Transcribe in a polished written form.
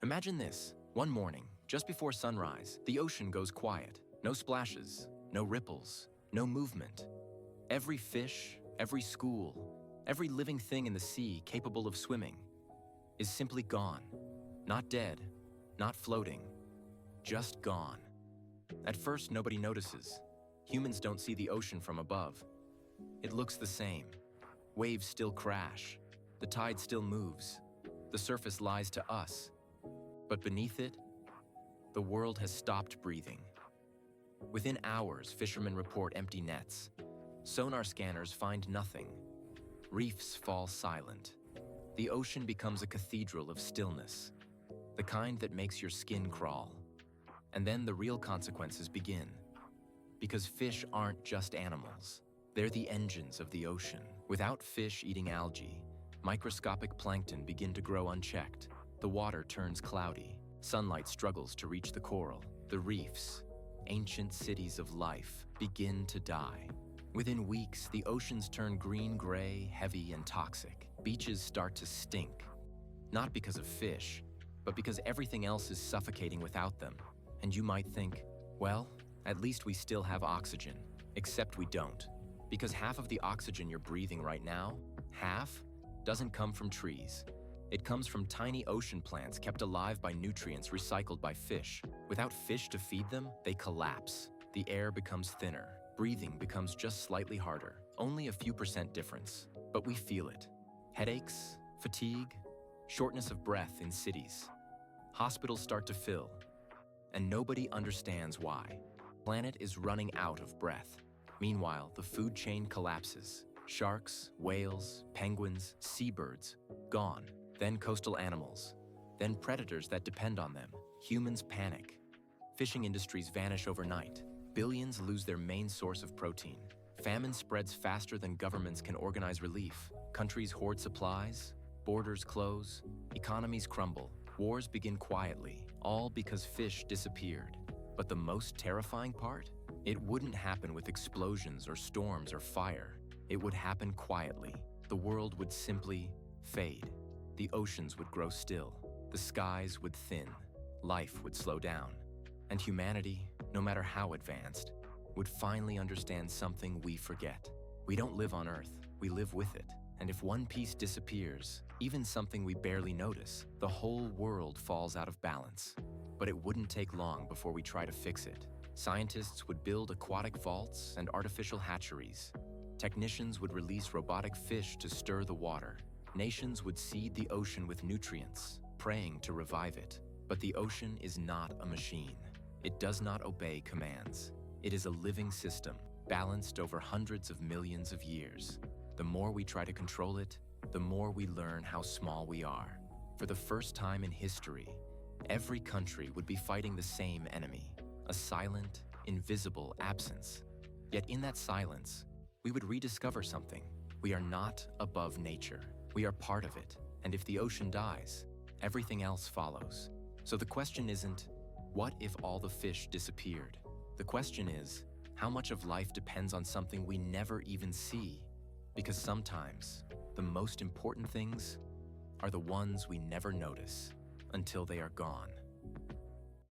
Imagine this. One morning, just before sunrise, the ocean goes quiet. No splashes, no ripples, no movement. Every fish, every school, every living thing in the sea capable of swimming is simply gone. Not dead, not floating, just gone. At first, nobody notices. Humans don't see the ocean from above. It looks the same. Waves still crash. The tide still moves. The surface lies to us. But beneath it, the world has stopped breathing. Within hours, fishermen report empty nets. Sonar scanners find nothing. Reefs fall silent. The ocean becomes a cathedral of stillness, the kind that makes your skin crawl. And then the real consequences begin. Because fish aren't just animals. They're the engines of the ocean. Without fish eating algae, microscopic plankton begin to grow unchecked. The water turns cloudy. Sunlight struggles to reach the coral. The reefs, ancient cities of life, begin to die. Within weeks, the oceans turn green-gray, heavy, and toxic. Beaches start to stink. Not because of fish, but because everything else is suffocating without them. And you might think, well, at least we still have oxygen. Except we don't. Because half of the oxygen you're breathing right now, half, doesn't come from trees. It comes from tiny ocean plants kept alive by nutrients recycled by fish. Without fish to feed them, they collapse. The air becomes thinner. Breathing becomes just slightly harder. Only a few % difference. But we feel it. Headaches, fatigue, shortness of breath in cities. Hospitals start to fill. And nobody understands why. The planet is running out of breath. Meanwhile, the food chain collapses. Sharks, whales, penguins, seabirds, gone. Then coastal animals. Then predators that depend on them. Humans panic. Fishing industries vanish overnight. Billions lose their main source of protein. Famine spreads faster than governments can organize relief. Countries hoard supplies. Borders close. Economies crumble. Wars begin quietly, all because fish disappeared. But the most terrifying part? It wouldn't happen with explosions or storms or fire. It would happen quietly. The world would simply fade. The oceans would grow still. The skies would thin. Life would slow down. And humanity, no matter how advanced, would finally understand something we forget. We don't live on Earth, we live with it. And if one piece disappears, even something we barely notice, the whole world falls out of balance. But it wouldn't take long before we try to fix it. Scientists would build aquatic vaults and artificial hatcheries. Technicians would release robotic fish to stir the water. Nations would seed the ocean with nutrients, praying to revive it. But the ocean is not a machine. It does not obey commands. It is a living system, balanced over hundreds of millions of years. The more we try to control it, the more we learn how small we are. For the first time in history, every country would be fighting the same enemy, a silent, invisible absence. Yet in that silence, we would rediscover something. We are not above nature. We are part of it. And if the ocean dies, everything else follows. So the question isn't, what if all the fish disappeared? The question is, how much of life depends on something we never even see? Because sometimes, the most important things are the ones we never notice until they are gone.